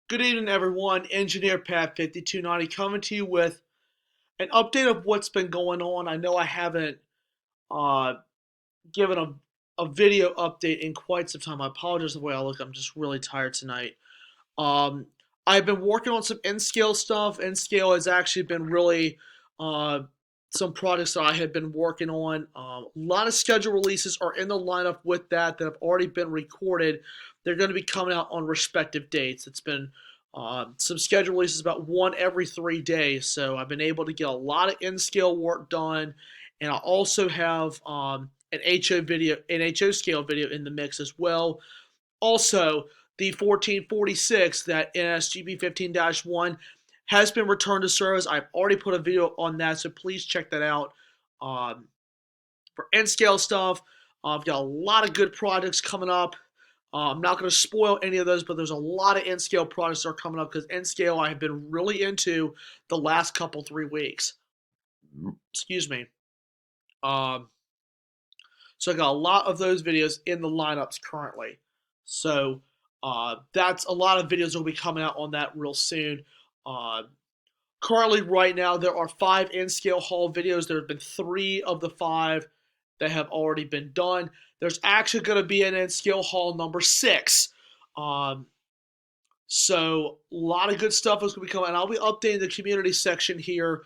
Good evening, everyone. Engineer Pat 5290 coming to you with an update of what's been going on. I know I haven't uh, given a video update in quite some time. I apologize the way I look. I'm just really tired tonight. Um, I've been working on some N-Scale stuff. N-Scale has actually been really uh, some projects that I have been working on. A lot of schedule releases are in the lineup with that have already been recorded. They're going to be coming out on respective dates. It's been some schedule releases about one every 3 days, so I've been able to get a lot of N-Scale work done, and I also have an HO scale video in the mix as well. Also, the 1446, that NSGB 15-1, has been returned to service. I've already put a video on that, so please check that out. Um, for N-Scale stuff, I've got a lot of good projects coming up. I'm not going to spoil any of those, but there's a lot of N-Scale projects that are coming up because N-Scale I have been really into the last couple 3 weeks. Excuse me. Um, so I got a lot of those videos in the lineups currently. So that's a lot of videos that will be coming out on that real soon. Uh, Currently, right now, there are 5 N-Scale haul videos. There have been 3 of the 5 that have already been done. There's actually going to be an N-Scale haul number 6. Um, so a lot of good stuff is going to be coming. And I'll be updating the community section here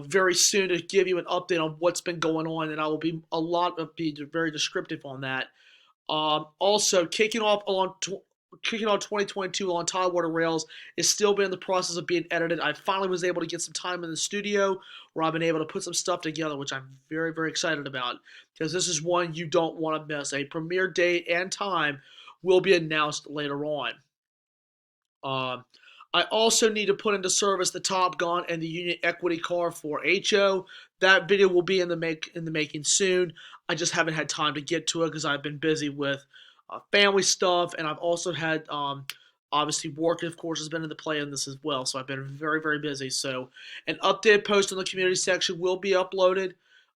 very soon to give you an update on what's been going on. And I will be very descriptive on that. Also, kicking off 2022 on Tidewater Rails is still been in the process of being edited. I finally was able to get some time in the studio where I've been able to put some stuff together, which I'm very, very excited about because this is one you don't want to miss. A premiere date and time will be announced later on. Um, I also need to put into service the Top Gun and the Union Equity car for HO. That video will be in the making soon. I just haven't had time to get to it because I've been busy with family stuff, and I've also had obviously work, of course, has been in the play in this as well. So I've been very, very busy. So an updated post on the community section will be uploaded.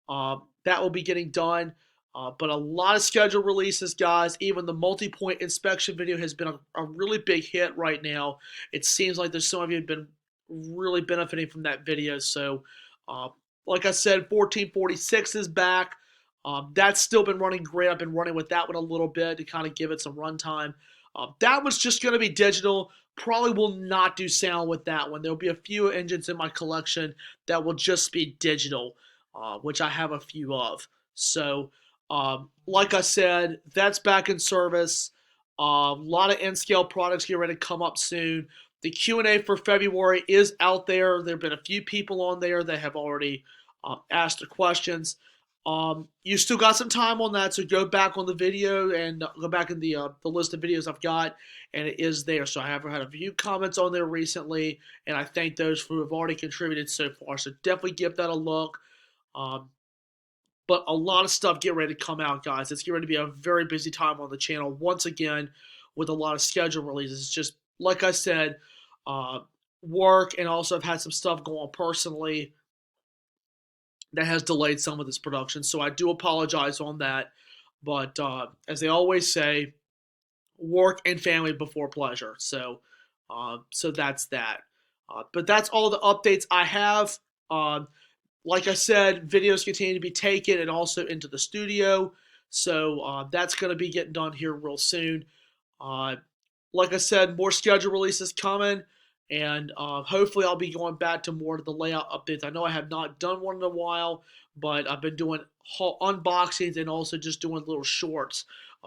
That will be getting done. But a lot of scheduled releases, guys. Even the multi-point inspection video has been a really big hit right now. It seems like there's some of you have been really benefiting from that video. So, uh, like I said, 1446 is back. That's still been running great. I've been running with that one a little bit to kind of give it some runtime. That was just going to be digital. Probably will not do sound with that one. There'll be a few engines in my collection that will just be digital, which I have a few of. So, like I said, that's back in service. A lot of N-Scale products get ready to come up soon. The Q&A for February is out there. There have been a few people on there that have already asked their questions. You still got some time on that, so go back on the video and go back in the list of videos I've got, and it is there. So I have had a few comments on there recently, and I thank those who have already contributed so far. So definitely give that a look. Um, but a lot of stuff get ready to come out, guys. It's getting ready to be a very busy time on the channel once again with a lot of schedule releases. It's just like I said, uh, work, and also I've had some stuff going on personally that has delayed some of this production. So I do apologize on that. But as they always say, work and family before pleasure. So that's that. But that's all the updates I have. Like I said, videos continue to be taken and also into the studio. So that's going to be getting done here real soon. Uh, like I said, more schedule releases coming, and hopefully I'll be going back to more of the layout updates. I know I have not done one in a while, but I've been doing unboxings and also just doing little shorts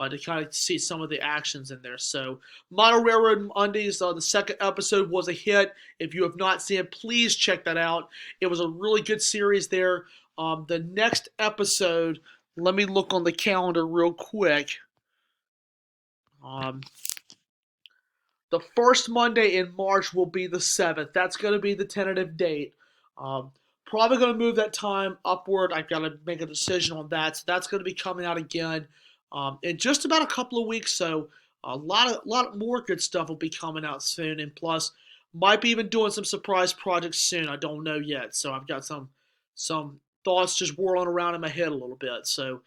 to kind of see some of the actions in there. So, Model Railroad Mondays, the second episode was a hit. If you have not seen it, please check that out. It was a really good series there. The next episode, let me look on the calendar real quick. Um, the first Monday in March will be the 7th. That's going to be the tentative date. Um, Probably going to move that time upward. I've got to make a decision on that. So that's going to be coming out again in just about a couple of weeks. So a lot more good stuff will be coming out soon. And plus, might be even doing some surprise projects soon. I don't know yet. So I've got some thoughts just whirling around in my head a little bit. So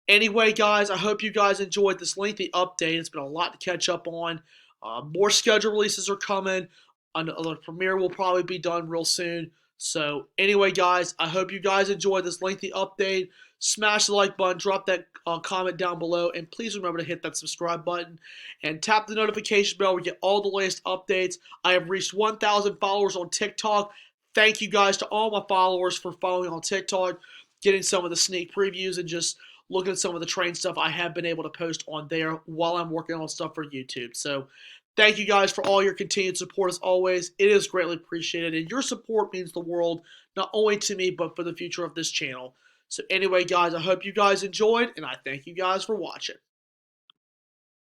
anyway, guys, I hope you guys enjoyed this lengthy update. It's been a lot to catch up on. More schedule releases are coming. Another premiere will probably be done real soon. So anyway, guys, I hope you guys enjoyed this lengthy update. Smash the like button, drop that comment down below, and please remember to hit that subscribe button and tap the notification bell where you get all the latest updates. I have reached 1,000 followers on TikTok. Thank you guys to all my followers for following on TikTok, getting some of the sneak previews, and just looking at some of the train stuff I have been able to post on there while I'm working on stuff for YouTube. So thank you guys for all your continued support as always. It is greatly appreciated, and your support means the world, not only to me, but for the future of this channel. So anyway, guys, I hope you guys enjoyed, and I thank you guys for watching.